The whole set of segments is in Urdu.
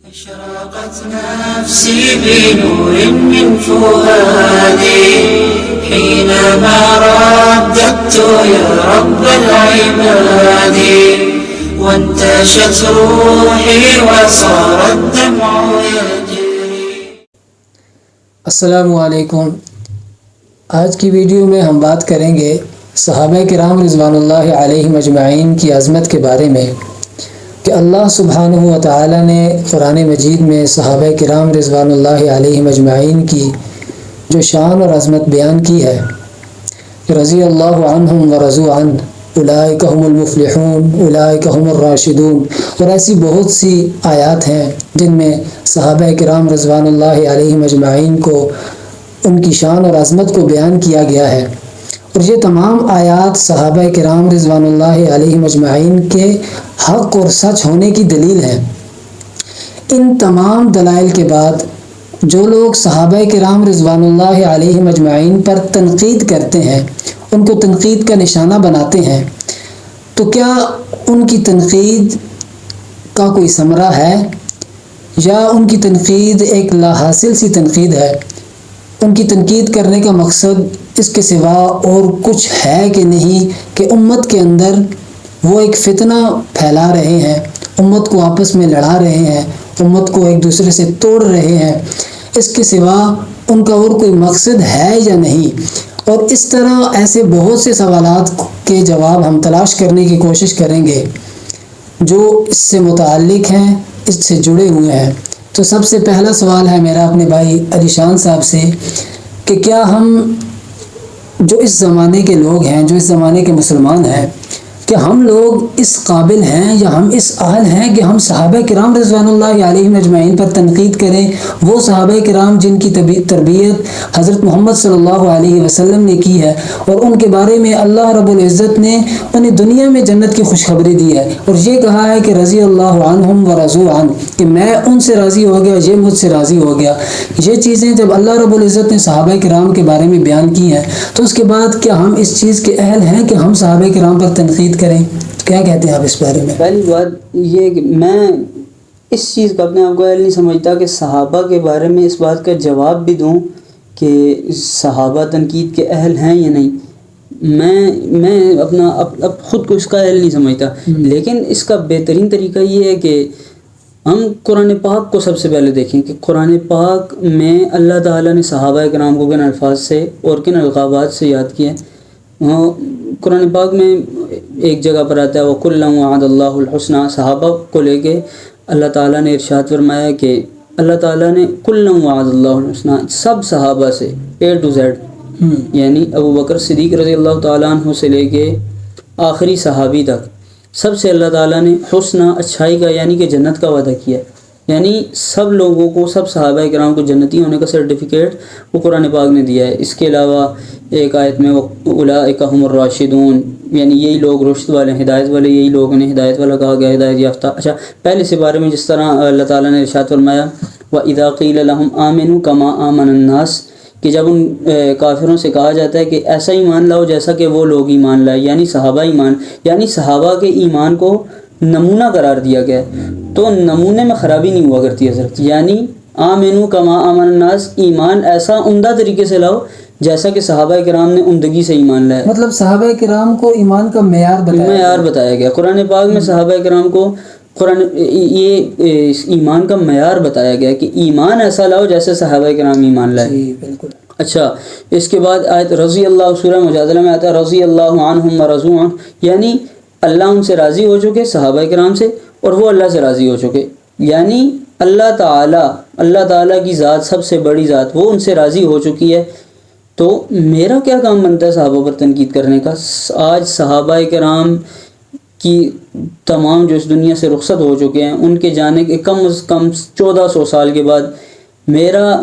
أشرقت نفسي بنور من فؤادي حينما رددت يا رب العباد وانتشت روحي وصار الدمع يجري. السلام علیکم. آج کی ویڈیو میں ہم بات کریں گے صحابہ کرام رضوان اللہ علیہم اجمعین کی عظمت کے بارے میں کہ اللہ سبحانہ و تعالی نے قرآن مجید میں صحابہ کرام رضوان اللہ علیہم اجمعین کی جو شان اور عظمت بیان کی ہے، رضی اللہ عنہم و رضوا عنہ، اولئک هم المفلحون، اولئک هم الراشدون، اور ایسی بہت سی آیات ہیں جن میں صحابہ کرام رضوان اللہ علیہم اجمعین کو ان کی شان اور عظمت کو بیان کیا گیا ہے، اور یہ تمام آیات صحابہ کرام رضوان اللہ علیہم اجمعین کے حق اور سچ ہونے کی دلیل ہے. ان تمام دلائل کے بعد جو لوگ صحابہ کرام رضوان اللہ علیہم اجمعین پر تنقید کرتے ہیں، ان کو تنقید کا نشانہ بناتے ہیں، تو کیا ان کی تنقید کا کوئی ثمرہ ہے یا ان کی تنقید ایک لا حاصل سی تنقید ہے؟ ان کی تنقید کرنے کا مقصد اس کے سوا اور کچھ ہے کہ نہیں کہ امت کے اندر وہ ایک فتنہ پھیلا رہے ہیں، امت کو آپس میں لڑا رہے ہیں، امت کو ایک دوسرے سے توڑ رہے ہیں. اس کے سوا ان کا اور کوئی مقصد ہے یا نہیں؟ اور اس طرح ایسے بہت سے سوالات کے جواب ہم تلاش کرنے کی کوشش کریں گے جو اس سے متعلق ہیں، اس سے جڑے ہوئے ہیں. تو سب سے پہلا سوال ہے میرا اپنے بھائی علی شان صاحب سے کہ کیا ہم جو اس زمانے کے لوگ ہیں، جو اس زمانے کے مسلمان ہیں، کہ ہم لوگ اس قابل ہیں یا ہم اس اہل ہیں کہ ہم صحابہ کرام رضوان اللہ علیہم اجمعین پر تنقید کریں؟ وہ صحابہ کرام جن کی تربیت حضرت محمد صلی اللہ علیہ وسلم نے کی ہے، اور ان کے بارے میں اللہ رب العزت نے انہیں دنیا میں جنت کی خوشخبری دی ہے، اور یہ کہا ہے کہ رضی اللہ عنہم و رضوا عنہ، کہ میں ان سے راضی ہو گیا، یہ مجھ سے راضی ہو گیا. یہ چیزیں جب اللہ رب العزت نے صحابہ کرام کے بارے میں بیان کی ہیں، تو اس کے بعد کیا ہم اس چیز کے اہل ہیں کہ ہم صحابہ کرام پر تنقید کریں؟ کیا کہتے ہیں آپ اس بارے میں؟ پہلی بات یہ کہ میں اس چیز کا اپنے آپ کو اہل نہیں سمجھتا کہ صحابہ کے بارے میں اس بات کا جواب بھی دوں کہ صحابہ تنقید کے اہل ہیں یا نہیں. میں اپنا اب خود کو اس کا اہل نہیں سمجھتا، لیکن اس کا بہترین طریقہ یہ ہے کہ ہم قرآن پاک کو سب سے پہلے دیکھیں کہ قرآن پاک میں اللہ تعالیٰ نے صحابہ کرام کو کن الفاظ سے اور کن القابات سے یاد کیا. قرآن پاک میں ایک جگہ پر آتا ہے وَكُلًّا وَعَدَ اللَّهُ الْحُسْنَى، صحابہ کو لے کے اللہ تعالیٰ نے ارشاد فرمایا کہ اللہ تعالیٰ نے كُلًّا وَعَدَ اللَّهُ الْحُسْنَى، سب صحابہ سے A to Z، یعنی ابو بکر صدیق رضی اللہ تعالیٰ عنہ سے لے کے آخری صحابی تک سب سے اللہ تعالیٰ نے حسنہ، اچھائی کا یعنی کہ جنت کا وعدہ کیا. یعنی سب لوگوں کو، سب صحابہ کرام کو جنتی ہونے کا سرٹیفکیٹ وہ قرآن پاک نے دیا ہے. اس کے علاوہ ایک آیت میں اولئک هم الراشدون، یعنی یہی لوگ رشد والے، ہدایت والے، یہی لوگ انہیں ہدایت والا کہا گیا، ہدایت یافتہ. اچھا، پہلے سے بارے میں جس طرح اللہ تعالیٰ نے ارشاد فرمایا وَإِذَا قِيلَ لَهُمْ آمِنُوا كَمَا آمَنَ النَّاسِ، کہ جب ان کافروں سے کہا جاتا ہے کہ ایسا ایمان لاؤ جیسا کہ وہ لوگ ایمان لائے، یعنی صحابہ ایمان، یعنی صحابہ کے ایمان کو نمونہ قرار دیا گیا، تو نمونے میں خرابی نہیں ہوا کرتی حضرت. یعنی آمنوا کما آمن الناس، ایمان ایسا عمدہ طریقے سے لاؤ جیسا کہ صحابہ کرام نے عمدگی سے ایمان لایا. مطلب صحابہ کرام کو ایمان کا معیار بتایا گیا. قرآن پاک میں صحابہ کرام کو یہ ایمان کا معیار بتایا گیا کہ ایمان ایسا لاؤ جیسے صحابہ کرام ایمان لائے. بالکل. اچھا، اس کے بعد آیت رضی اللہ، سورہ مجادلہ میں آتا ہے رضی اللہ عنہم و رضوا عنہ، یعنی اللہ ان سے راضی ہو چکے صحابہ کرام سے، اور وہ اللہ سے راضی ہو چکے. یعنی اللہ تعالیٰ کی ذات، سب سے بڑی ذات، وہ ان سے راضی ہو چکی ہے. تو میرا کیا کام بنتا ہے صحابہ پر تنقید کرنے کا؟ آج صحابہ کرام کی تمام جو اس دنیا سے رخصت ہو چکے ہیں، ان کے جانے کے کم از کم 1400 سال کے بعد میرا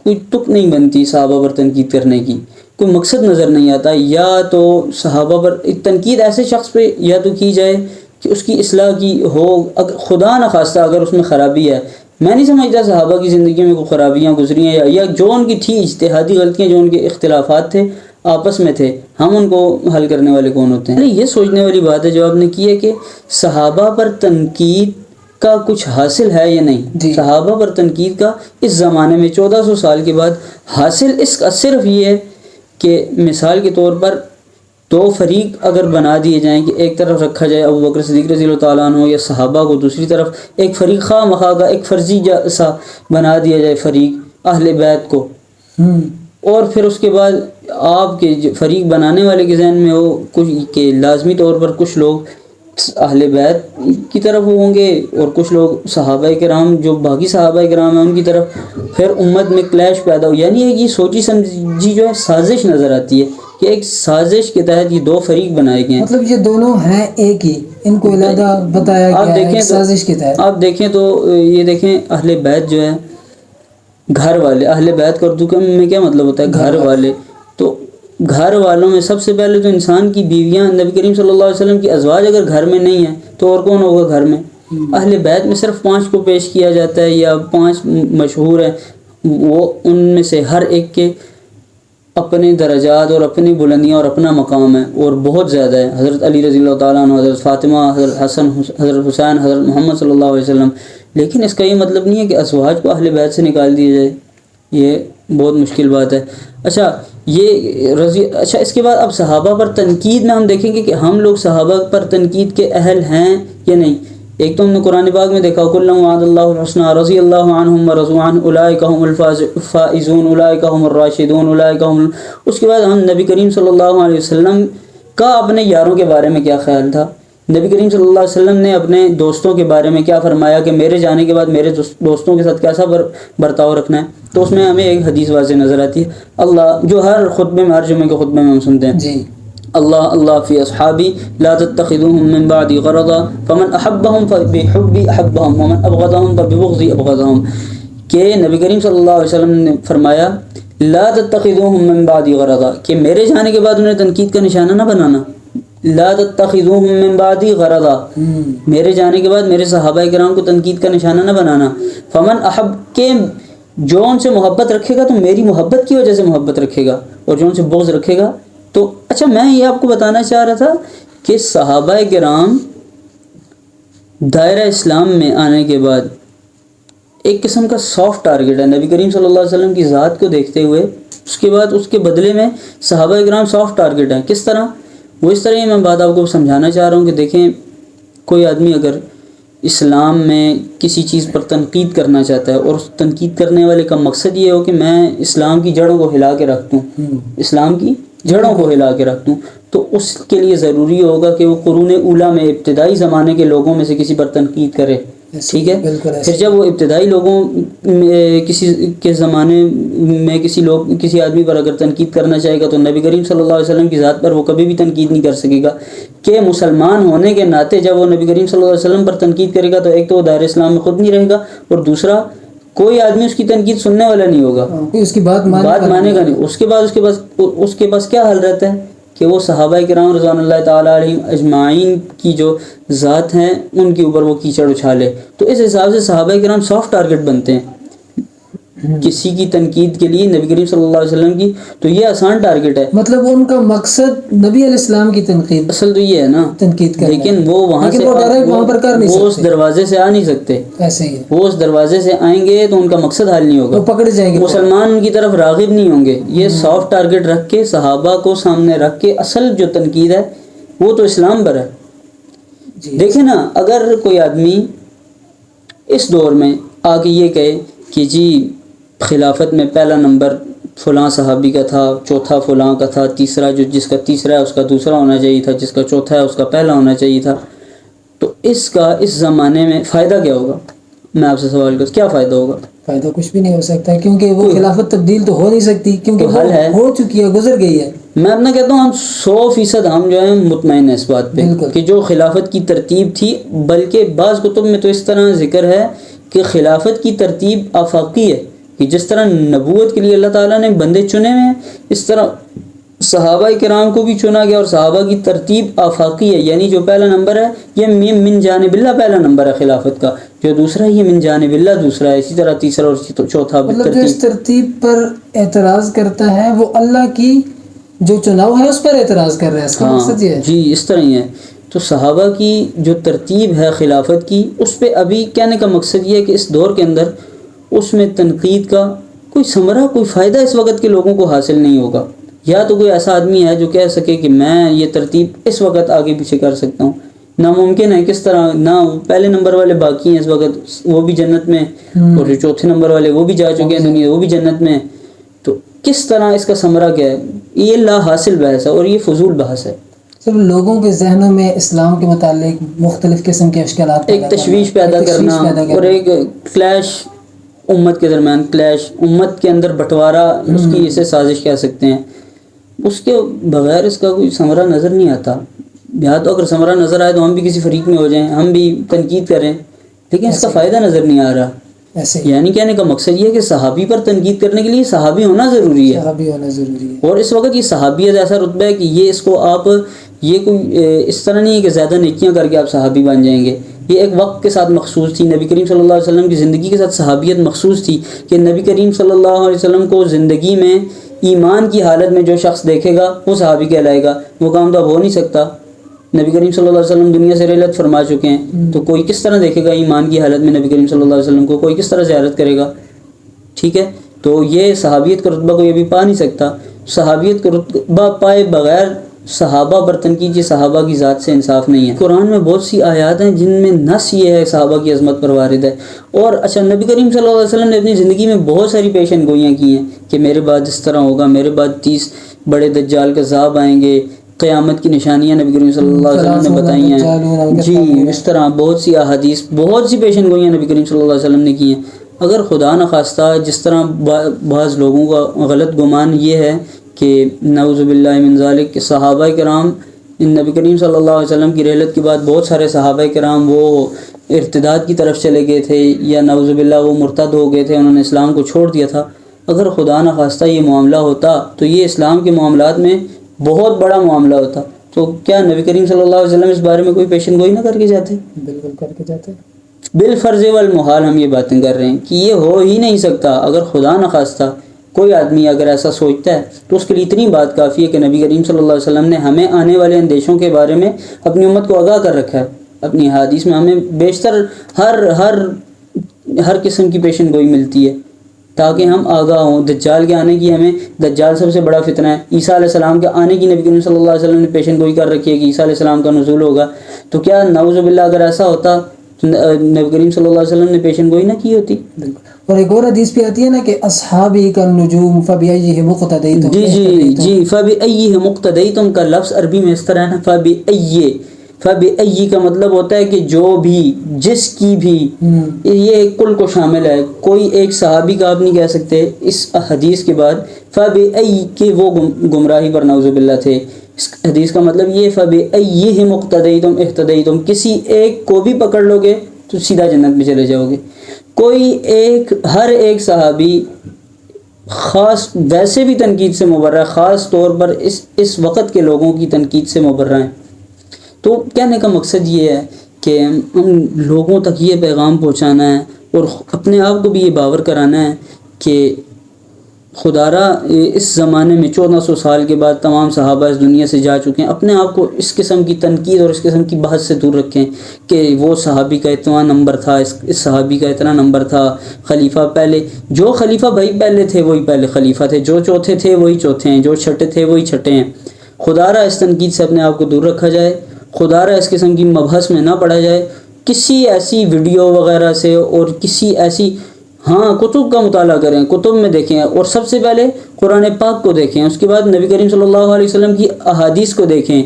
کوئی تک نہیں بنتی صحابہ پر تنقید کرنے کی، کوئی مقصد نظر نہیں آتا. یا تو صحابہ پر تنقید ایسے شخص پہ یا تو کی جائے کہ اس کی اصلاح کی ہو، اگر خدا نخواستہ اگر اس میں خرابی ہے. میں نہیں سمجھتا صحابہ کی زندگی میں کوئی خرابیاں گزری ہیں، یا جو ان کی تھی اجتہادی غلطیاں، جو ان کے اختلافات تھے آپس میں تھے، ہم ان کو حل کرنے والے کون ہوتے ہیں؟ یہ سوچنے والی بات ہے جو آپ نے کی ہے کہ صحابہ پر تنقید کا کچھ حاصل ہے یا نہیں. جی. صحابہ پر تنقید کا اس زمانے میں 1400 سال کے بعد حاصل اس کا صرف یہ ہے کہ مثال کے طور پر دو فریق اگر بنا دیے جائیں کہ ایک طرف رکھا جائے ابو بکر صدیق رضی اللہ تعالیٰ عنہ یا صحابہ کو، دوسری طرف ایک فریق خواہ مخواہ کا ایک فرضی جیسا بنا دیا جائے فریق اہل بیت کو، اور پھر اس کے بعد آپ کے فریق بنانے والے کے ذہن میں ہو کچھ کہ لازمی طور پر کچھ لوگ اہل بیت کی طرف ہوں گے اور کچھ لوگ صحابہ کرام جو باقی صحابہ کرام ہیں ان کی طرف، پھر امت میں کلیش پیدا ہو. یعنی یہ سوچی سمجھی جو ہے سازش نظر آتی ہے کہ ایک سازش کے تحت یہ دو فریق بنائے گئے ہیں. مطلب یہ دونوں ہیں ایک ہی، ان کو علیحدہ بتایا گیا ہے ایک سازش کے تحت. آپ دیکھیں تو یہ دیکھیں اہل بیت جو ہے گھر والے، اہل بیت کا اردو میں کیا مطلب ہوتا ہے؟ گھر والے. تو گھر والوں میں سب سے پہلے تو انسان کی بیویاں، نبی کریم صلی اللہ علیہ وسلم کی ازواج اگر گھر میں نہیں ہیں تو اور کون ہوگا گھر میں؟ اہل بیت میں صرف 5 کو پیش کیا جاتا ہے یا 5 مشہور ہیں، وہ ان میں سے ہر ایک کے اپنے درجات اور اپنی بلندیاں اور اپنا مقام ہے اور بہت زیادہ ہے. حضرت علی رضی اللہ تعالیٰ عنہ، حضرت فاطمہ، حضرت حسن، حضرت حسین، حضرت محمد صلی اللہ علیہ وسلم. لیکن اس کا یہ مطلب نہیں ہے کہ ازواج کو اہل بیت سے نکال دیا جائے، یہ بہت مشکل بات ہے. اچھا اس کے بعد اب صحابہ پر تنقید میں ہم دیکھیں گے کہ ہم لوگ صحابہ پر تنقید کے اہل ہیں یا نہیں. ایک تو ہم نے قرآن پاک میں دیکھا کُلًا وعد اللہ الحسنى رضی اللہ عنہم ورضوا عنہ اولئک هم الفائزون اولئک هم الراشدون اولئک هم. اس کے بعد ہم نبی کریم صلی اللہ علیہ وسلم کا اپنے یاروں کے بارے میں کیا خیال تھا، نبی کریم صلی اللہ علیہ وسلم نے اپنے دوستوں کے بارے میں کیا فرمایا کہ میرے جانے کے بعد میرے دوستوں کے ساتھ کیسا برتاؤ رکھنا ہے. تو اس میں ہمیں ایک حدیث واضح نظر آتی ہے، اللہ جو ہر خطبے میں، ہر جمعے کے خطبے میں ہم سنتے ہیں جی. اللہ فی اصحابی لا تتخذوهم من بعدی غرضا فمن احبهم فبحبی احبهم ومن ابغضهم فببغضی ابغضهم. کہ نبی کریم صلی اللہ علیہ وسلم نے فرمایا لا تتخذوهم من بعدی غرضا، کہ میرے جانے کے بعد انہیں تنقید کا نشانہ نہ بنانا. لا تتخذوهم من بعدی غرضا، میرے جانے کے بعد میرے صحابہ کرام کو تنقید کا نشانہ نہ بنانا. فمن احب، کہ جو ان سے محبت رکھے گا تو میری محبت کی وجہ سے محبت رکھے گا، اور جو ان سے بغض رکھے گا تو اچھا میں یہ آپ کو بتانا چاہ رہا تھا کہ صحابہ کرام دائرہ اسلام میں آنے کے بعد ایک قسم کا سافٹ ٹارگٹ ہے نبی کریم صلی اللہ علیہ وسلم کی ذات کو دیکھتے ہوئے. اس کے بعد اس کے بدلے میں صحابہ کرام سافٹ ٹارگٹ ہیں. کس طرح؟ وہ اس طرح ہی میں بات آپ کو سمجھانا چاہ رہا ہوں کہ دیکھیں کوئی آدمی اگر اسلام میں کسی چیز پر تنقید کرنا چاہتا ہے اور اس تنقید کرنے والے کا مقصد یہ ہو کہ میں اسلام کی جڑوں کو ہلا کے رکھ دوں، اسلام کی جڑوں کو ہلا کے رکھ دوں، تو اس کے لیے ضروری ہوگا کہ وہ قرون اولیٰ میں ابتدائی زمانے کے لوگوں میں سے کسی پر تنقید کرے. ٹھیک ہے. پھر جب وہ ابتدائی لوگوں میں کسی کے زمانے میں کسی آدمی پر اگر تنقید کرنا چاہے گا تو نبی کریم صلی اللہ علیہ وسلم کی ذات پر وہ کبھی بھی تنقید نہیں کر سکے گا. کہ مسلمان ہونے کے ناطے جب وہ نبی کریم صلی اللہ علیہ وسلم پر تنقید کرے گا تو ایک تو وہ دائرہ اسلام میں خود نہیں رہے گا، اور دوسرا کوئی آدمی اس کی تنقید سننے والا نہیں ہوگا، اس کی بات مانے گا نہیں. اس کے پاس کیا حل رہتا ہے کہ وہ صحابہ کرام رضوان اللہ تعالیٰ علیہم اجمعین کی جو ذات ہیں ان کے اوپر وہ کیچڑ اچھالے. تو اس حساب سے صحابہ کرام سافٹ ٹارگٹ بنتے ہیں کسی کی تنقید کے لیے نبی کریم صلی اللہ علیہ وسلم کی. تو یہ آسان ٹارگٹ ہے، مطلب ان کا مقصد نبی علیہ السلام کی تنقید، اصل تو یہ ہے نا تنقید کرنا. لیکن وہ وہاں سے وہ اس دروازے سے آ نہیں سکتے. ایسے ہی وہ اس دروازے سے آئیں گے تو ان کا مقصد حل نہیں ہوگا، وہ پکڑے جائیں گے، مسلمان ان کی طرف راغب نہیں ہوں گے. یہ سافٹ ٹارگٹ رکھ کے صحابہ کو سامنے رکھ کے اصل جو تنقید ہے وہ تو اسلام پر ہے. دیکھیں نا، اگر کوئی آدمی اس دور میں آ کے یہ کہے کہ جی خلافت میں پہلا نمبر فلاں صحابی کا تھا، چوتھا فلاں کا تھا، تیسرا جس کا تیسرا ہے اس کا دوسرا ہونا چاہیے تھا، جس کا چوتھا ہے اس کا پہلا ہونا چاہیے تھا، تو اس کا اس زمانے میں فائدہ کیا ہوگا؟ میں آپ سے سوال کروں، کیا فائدہ ہوگا؟ فائدہ کچھ بھی نہیں ہو سکتا، کیونکہ وہ خلافت تبدیل تو ہو نہیں سکتی، کیونکہ حل ہے، ہو چکی ہے، گزر گئی ہے. میں اپنا کہتا ہوں ہم 100% ہم جو ہیں مطمئن ہیں اس بات پہ کہ جو خلافت کی ترتیب تھی، بلکہ بعض کتب میں تو اس طرح ذکر ہے کہ خلافت کی ترتیب آفاقی ہے، کہ جس طرح نبوت کے لیے اللہ تعالیٰ نے بندے چنے ہوئے ہیں اس طرح صحابہ کرام کو بھی چنا گیا، اور صحابہ کی ترتیب آفاقی ہے، یعنی جو پہلا نمبر ہے یہ من جانب اللہ پہلا نمبر ہے خلافت کا، جو دوسرا ہے یہ من جانب اللہ دوسرا ہے، اسی طرح تیسرا اور چوتھا. مطلب جو اس ترتیب پر اعتراض کرتا ہے وہ اللہ کی جو چناؤ ہے اس پر اعتراض کر رہا ہے، اس کا مقصد یہ ہے. جی اس طرح ہی ہے. تو صحابہ کی جو ترتیب ہے خلافت کی، اس پہ ابھی کہنے کا مقصد یہ ہے کہ اس دور کے اندر اس میں تنقید کا کوئی ثمرہ، کوئی فائدہ اس وقت کے لوگوں کو حاصل نہیں ہوگا. یا تو کوئی ایسا آدمی ہے جو کہہ سکے کہ میں یہ ترتیب اس وقت آگے پیچھے کر سکتا ہوں، ناممکن ہے. کس طرح؟ نہ پہلے نمبر والے باقی ہیں اس وقت، وہ بھی جنت میں، اور جو چوتھے نمبر والے وہ بھی جا چکے ہیں دنیا، وہ بھی جنت میں. تو کس طرح اس کا ثمرہ کیا ہے؟ یہ لا حاصل بحث ہے اور یہ فضول بحث ہے. صرف لوگوں کے ذہنوں میں اسلام کے متعلق مختلف قسم کے اشکالات، ایک تشویش پیدا کرنا اور ایک کلیش امت کے درمیان، کلیش امت کے اندر بٹوارا، اس کی اسے سازش کہہ سکتے ہیں. اس کے بغیر اس کا کوئی ثمرہ نظر نہیں آتا. یا تو اگر ثمرہ نظر آئے تو ہم بھی کسی فریق میں ہو جائیں، ہم بھی تنقید کریں، لیکن اس کا فائدہ نظر نہیں آ رہا. ایسے یعنی کہنے کا مقصد یہ ہے کہ صحابی پر تنقید کرنے کے لیے صحابی ہونا ضروری ہے. صحابی ہونا ضروری ہے. اور اس وقت یہ صحابیت ایسا رتبہ ہے کہ یہ اس کو آپ، یہ کوئی اس طرح نہیں ہے کہ زیادہ نیکیاں کر کے آپ صحابی بن جائیں گے. یہ ایک وقت کے ساتھ مخصوص تھی. نبی کریم صلی اللہ علیہ وسلم کی زندگی کے ساتھ صحابیت مخصوص تھی کہ نبی کریم صلی اللہ علیہ وسلم کو زندگی میں ایمان کی حالت میں جو شخص دیکھے گا وہ صحابی کہلائے گا. وہ کام تو اب ہو نہیں سکتا. نبی کریم صلی اللہ علیہ وسلم دنیا سے رحلت فرما چکے ہیں، تو کوئی کس طرح دیکھے گا ایمان کی حالت میں نبی کریم صلی اللہ علیہ وسلم کو؟ کوئی کس طرح زیارت کرے گا؟ ٹھیک ہے، تو یہ صحابیت کا رتبہ کوئی ابھی پا نہیں سکتا. صحابیت کا رتبہ پائے بغیر صحابہ پر تنقید، یہ صحابہ کی ذات سے انصاف نہیں ہے. قرآن میں بہت سی آیات ہیں جن میں نص یہ ہے صحابہ کی عظمت پر وارد ہے. اور اچھا، نبی کریم صلی اللہ علیہ وسلم نے اپنی زندگی میں بہت ساری پیشن گوئیاں کی ہیں کہ میرے بعد اس طرح ہوگا، میرے بعد 30 بڑے دجال کذاب آئیں گے، قیامت کی نشانیاں نبی کریم صلی اللہ علیہ وسلم نے بتائی ہیں. جی، اس طرح بہت سی احادیث، بہت سی پیشن گوئیاں نبی کریم صلی اللہ علیہ وسلم نے کی ہیں. اگر خدا نخواستہ جس طرح بعض لوگوں کا غلط گمان یہ ہے کہ نعوذ باللہ من ذالک کہ صحابہ کرام نبی کریم صلی اللہ علیہ وسلم کی رحلت کے بعد بہت سارے صحابہ کرام وہ ارتداد کی طرف چلے گئے تھے، یا نعوذ باللہ وہ مرتد ہو گئے تھے، انہوں نے اسلام کو چھوڑ دیا تھا. اگر خدا نخواستہ یہ معاملہ ہوتا تو یہ اسلام کے معاملات میں بہت بڑا معاملہ ہوتا. تو کیا نبی کریم صلی اللہ علیہ وسلم اس بارے میں کوئی پیشن گوئی نہ کر کے جاتے؟ بالکل کر کے جاتے. بالفرض والمحال ہم یہ باتیں کر رہے ہیں کہ یہ ہو ہی نہیں سکتا. اگر خدا نخواستہ کوئی آدمی اگر ایسا سوچتا ہے تو اس کے لیے اتنی بات کافی ہے کہ نبی کریم صلی اللہ علیہ وسلم نے ہمیں آنے والے اندیشوں کے بارے میں اپنی امت کو آگاہ کر رکھا ہے. اپنی حدیث میں ہمیں بیشتر ہر قسم کی پیشن گوئی ملتی ہے تاکہ ہم آگاہ ہوں. دجال کے آنے کی، ہمیں دجال سب سے بڑا فتنہ ہے. عیسیٰ علیہ السلام کے آنے کی نبی کریم صلی اللہ علیہ وسلم نے پیشن گوئی کر رکھی ہے کہ عیسیٰ علیہ السلام کا نزول ہوگا. تو کیا نعوذ باللہ اگر ایسا ہوتا تو نبی کریم صلی اللہ علیہ وسلم نے پیشن گوئی نہ کی ہوتی؟ اور ایک اور حدیث بھی آتی ہے نا کہ اصحابی کا نجوم فبأیہم اقتدیتم. جی فبأیہم اقتدیتم کا لفظ عربی میں اس طرح ہے نا. فبأی کا مطلب ہوتا ہے کہ جو بھی، جس کی بھی، یہ کل کو شامل ہے. کوئی ایک صحابی کا آپ نہیں کہہ سکتے اس حدیث کے بعد فبأی کہ وہ گمراہی پر نعوذ باللہ تھے. اس حدیث کا مطلب یہ فبأیہم اقتدیتم اہتدیتم، کسی ایک کو بھی پکڑ لو گے تو سیدھا جنت میں چلے جاؤ گے. کوئی ایک، ہر ایک صحابی خاص ویسے بھی تنقید سے مبرہ، خاص طور پر اس وقت کے لوگوں کی تنقید سے مبرہ ہیں. تو کہنے کا مقصد یہ ہے کہ ان لوگوں تک یہ پیغام پہنچانا ہے اور اپنے آپ کو بھی یہ باور کرانا ہے کہ خدا را اس زمانے میں 1400 سال کے بعد تمام صحابہ اس دنیا سے جا چکے ہیں. اپنے آپ کو اس قسم کی تنقید اور اس قسم کی بحث سے دور رکھیں کہ وہ صحابی کا اتنا نمبر تھا، اس صحابی کا اتنا نمبر تھا. خلیفہ پہلے، جو خلیفہ بھائی پہلے تھے وہی پہلے خلیفہ تھے، جو چوتھے تھے وہی چوتھے ہیں، جو چھٹے تھے وہی چھٹے ہیں. خدا را اس تنقید سے اپنے آپ کو دور رکھا جائے. خدا را اس قسم کی مبحث میں نہ پڑا جائے. کسی ایسی ویڈیو وغیرہ سے اور کسی ایسی، ہاں کتب کا مطالعہ کریں، کتب میں دیکھیں، اور سب سے پہلے قرآن پاک کو دیکھیں، اس کے بعد نبی کریم صلی اللہ علیہ وسلم کی احادیث کو دیکھیں،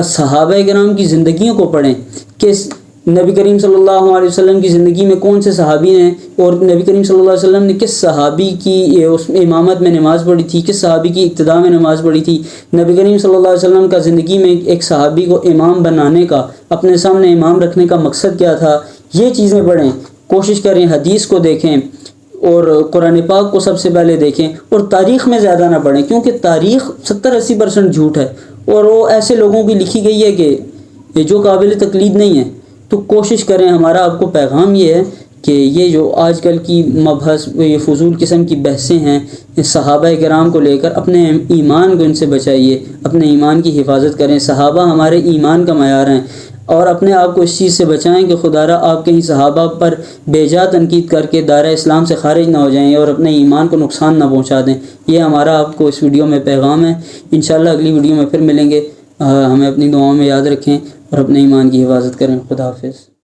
صحابہ کرام کی زندگیوں کو پڑھیں کہ نبی کریم صلی اللہ علیہ وسلم کی زندگی میں کون سے صحابی ہیں اور نبی کریم صلی اللہ علیہ وسلم نے کس صحابی کی اس امامت میں نماز پڑھی تھی، کس صحابی کی اقتداء میں نماز پڑھی تھی. نبی کریم صلی اللہ علیہ وسلم کا زندگی میں ایک صحابی کو امام بنانے کا، اپنے سامنے امام رکھنے کا مقصد کیا تھا. یہ چیزیں پڑھیں، کوشش کریں حدیث کو دیکھیں اور قرآن پاک کو سب سے پہلے دیکھیں. اور تاریخ میں زیادہ نہ پڑھیں کیونکہ تاریخ 70-80% جھوٹ ہے اور وہ ایسے لوگوں کی لکھی گئی ہے کہ جو قابل تقلید نہیں ہے. تو کوشش کریں، ہمارا آپ کو پیغام یہ ہے کہ یہ جو آج کل کی مبحث یہ فضول قسم کی بحثیں ہیں صحابہ کرام کو لے کر، اپنے ایمان کو ان سے بچائیے، اپنے ایمان کی حفاظت کریں۔ صحابہ ہمارے ایمان کا معیار ہیں، اور اپنے آپ کو اس چیز سے بچائیں کہ خدا را آپ کہیں صحابہ پر بے جا تنقید کر کے دائرہ اسلام سے خارج نہ ہو جائیں اور اپنے ایمان کو نقصان نہ پہنچا دیں۔ یہ ہمارا آپ کو اس ویڈیو میں پیغام ہے۔ انشاءاللہ اگلی ویڈیو میں پھر ملیں گے۔ ہمیں اپنی دعاؤں میں یاد رکھیں اور اپنے ایمان کی حفاظت کریں۔ خدا حافظ۔